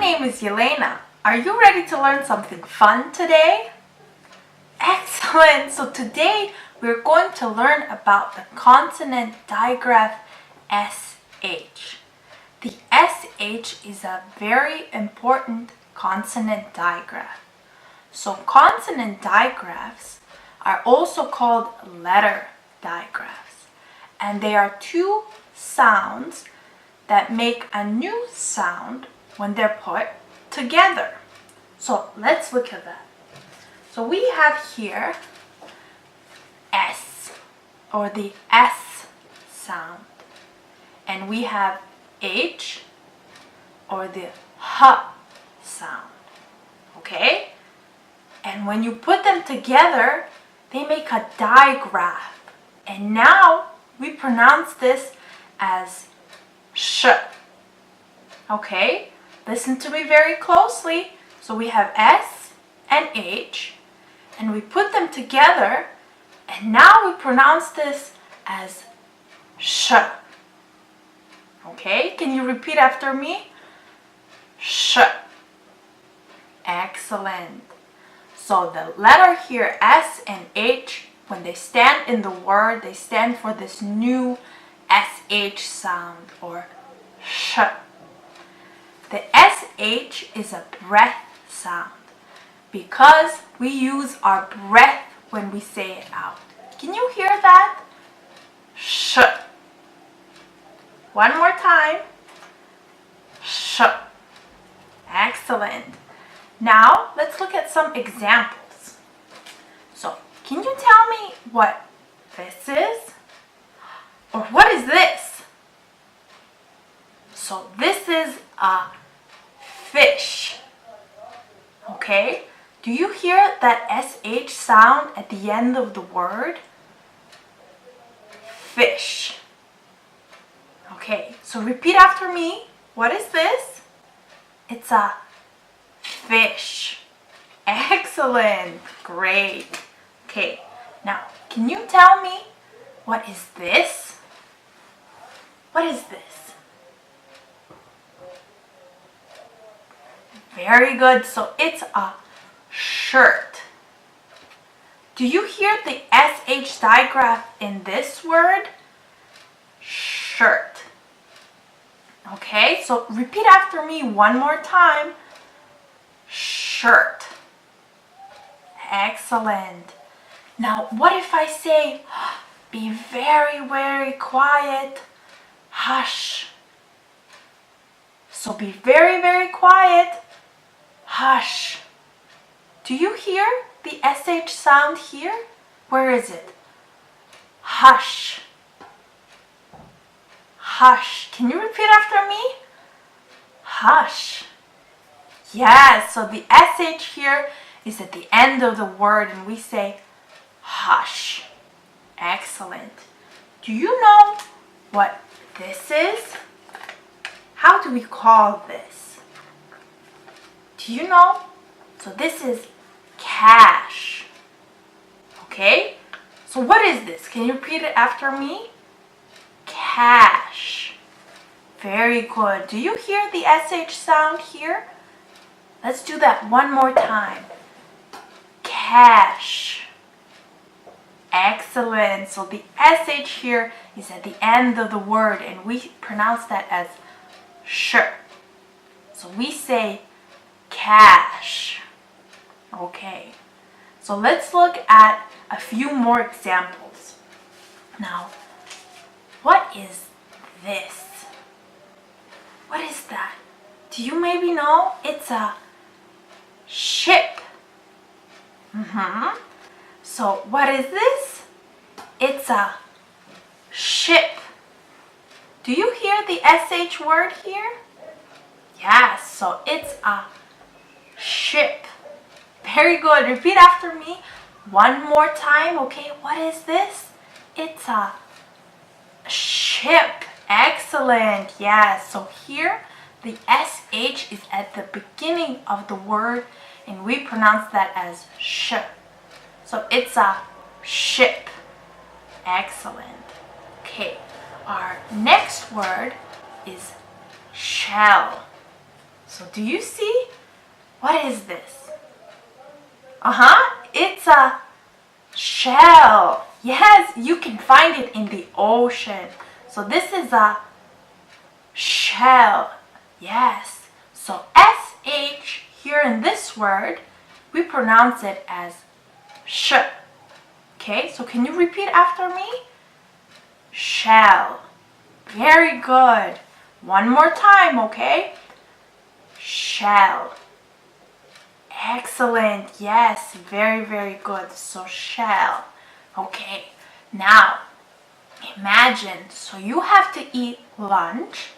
name is Yelena. Are you ready to learn something fun today? Excellent! So today we're going to learn about the consonant digraph SH. The SH is a very important consonant digraph. So consonant digraphs are also called letter digraphs, and they are two sounds that make a new sound when they're put together. So let's look at that. So we have here S, or the S sound, and we have H, or the H sound. Okay? And when you put them together, they make a digraph. And now we pronounce this as sh. Okay? Listen to me very closely. So we have S and H, and we put them together, and now we pronounce this as sh. Okay? Can you repeat after me? Sh. Excellent. So the letter here, S and H, when they stand in the word, they stand for this new SH sound, or sh. The SH is a breath sound because we use our breath when we say it out. Can you hear that? Sh. One more time. Sh. Excellent. Now let's look at some examples. So, can you tell me what this is? Or what is this? So this is a fish. Okay? Do you hear that SH sound at the end of the word? Fish. Okay, so repeat after me. What is this? It's a fish. Excellent. Great. Okay, now can you tell me what is this? What is this? Very good. So it's a shirt. Do you hear the SH digraph in this word? Shirt. Okay, so repeat after me one more time. Shirt. Excellent. Now, what if I say, be very, very quiet, hush. So be very, very quiet, hush. Do you hear the SH sound here? Where is it? Hush. Hush. Can you repeat after me? Hush. Yes, so the SH here is at the end of the word, and we say hush. Excellent. Do you know what this is? How do we call this? Do you know? So this is cash. Okay? So what is this? Can you repeat it after me? Cash. Very good. Do you hear the SH sound here? Let's do that one more time. Cash. Excellent. So the SH here is at the end of the word, and we pronounce that as sh. So we say cash. Okay. So let's look at a few more examples. Now, what is this? What is that? Do you maybe know? It's a ship. So what is this? It's a ship. Do you hear the SH word here? Yes, so it's a ship. Very good. Repeat after me one more time. Okay, what is this? It's a ship. Excellent. Yes, so here the SH is at the beginning of the word, and we pronounce that as sh. So it's a ship. Excellent. Okay, our next word is shell. So do you see? What is this? It's a shell. Yes, you can find it in the ocean. So this is a shell. Yes. So SH here in this word, we pronounce it as sh. Okay, so can you repeat after me? Shell. Very good. One more time, okay? Shell. Excellent. Yes, very, very good. So shell. Okay, now imagine, so you have to eat lunch,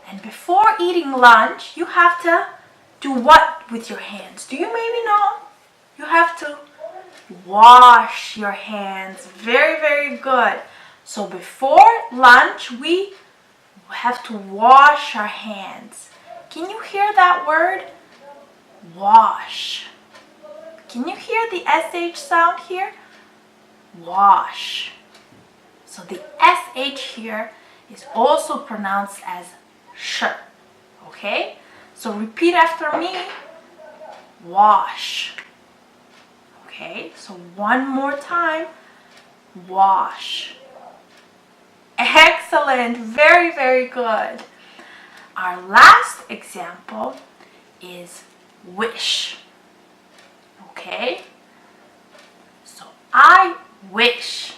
and before eating lunch, you have to do what with your hands? Do you maybe know? You have to wash your hands. Very, very good. So before lunch, we have to wash our hands. Can you hear that word? Wash. Can you hear the SH sound here? Wash. So the SH here is also pronounced as sh. Okay? So repeat after me. Wash. Okay? So one more time. Wash. Excellent. Very, very good. Our last example is wish. Okay? So I wish.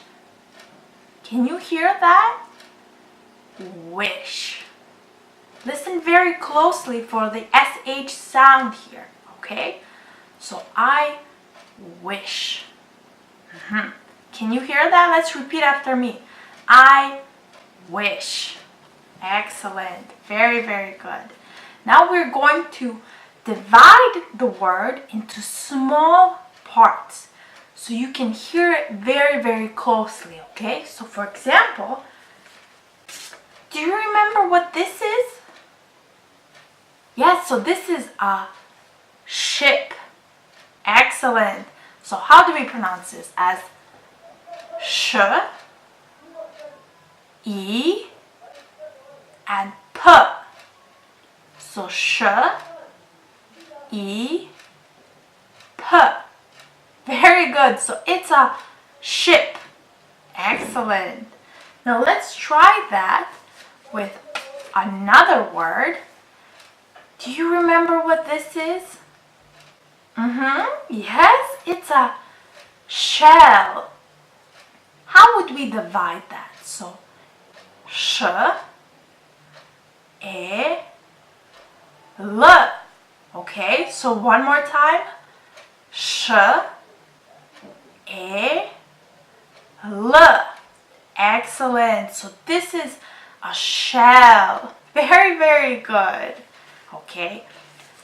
Can you hear that? Wish. Listen very closely for the SH sound here. Okay? So I wish. Can you hear that? Let's repeat after me. I wish. Excellent. Very, very good. Now we're going to divide the word into small parts so you can hear it very, very closely, okay? So for example, do you remember what this is? Yes, so this is a ship. Excellent. So how do we pronounce this? As sh, e, and p. So sh, e, p. Very good. So it's a ship. Excellent. Now let's try that with another word. Do you remember what this is? Yes, it's a shell. How would we divide that? So sh, e, l. Okay, so one more time. Sh, e, l. Excellent. So this is a shell. Very, very good. Okay,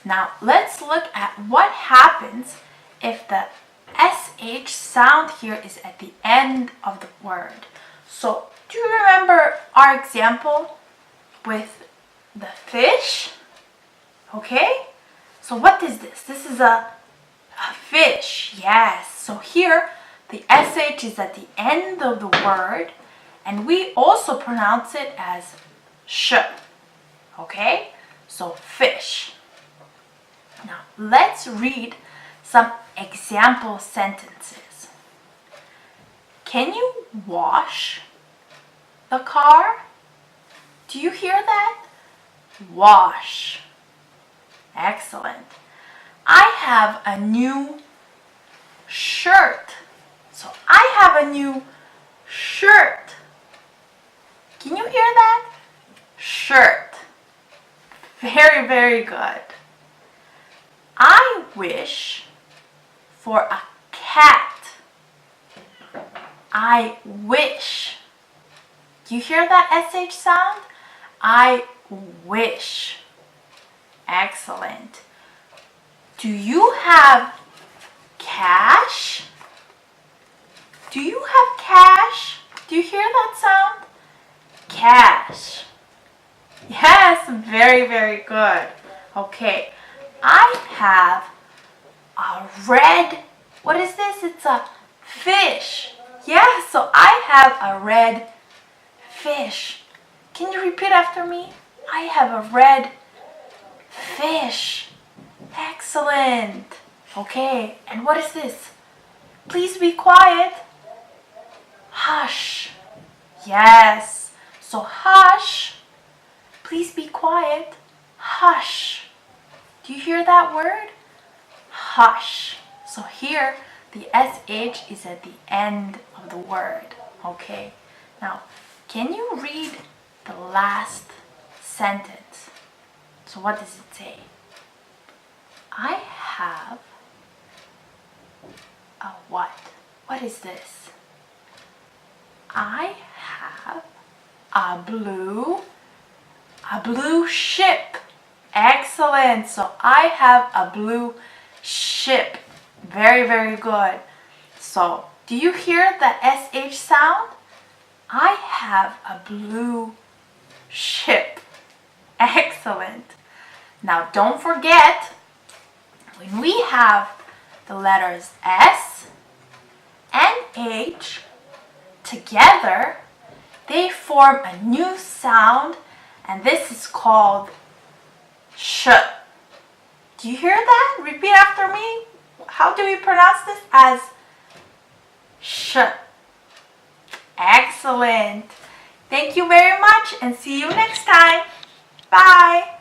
now let's look at what happens if the SH sound here is at the end of the word. So do you remember our example with the fish? Okay, so what is this? This is a fish. Yes, so here the SH is at the end of the word, and we also pronounce it as sh. Okay, so fish. Now let's read some example sentences. Can you wash the car? Do you hear that? Wash. Excellent. I have a new shirt. So I have a new shirt. Can you hear that? Shirt. Very, very good. I wish for a cat. I wish. Do you hear that SH sound? I wish. Excellent. Do you have cash? Do you have cash? Do you hear that sound? Cash. Yes, very, very good. Okay, I have a red, what is this? It's a fish. Yeah, so I have a red fish. Can you repeat after me? I have a red Fish. Excellent. Okay, and what is this? Please be quiet. Hush. Yes. So hush. Please be quiet. Hush. Do you hear that word? Hush. So here, the SH is at the end of the word. Okay. Now, can you read the last sentence? So what does it say? I have a what? What is this? I have a blue ship. Excellent. So I have a blue ship. Very, very good. So do you hear the SH sound? I have a blue ship. Excellent. Now don't forget, when we have the letters S and H together, they form a new sound, and this is called sh. Do you hear that? Repeat after me. How do we pronounce this? As sh. Excellent. Thank you very much and see you next time. Bye.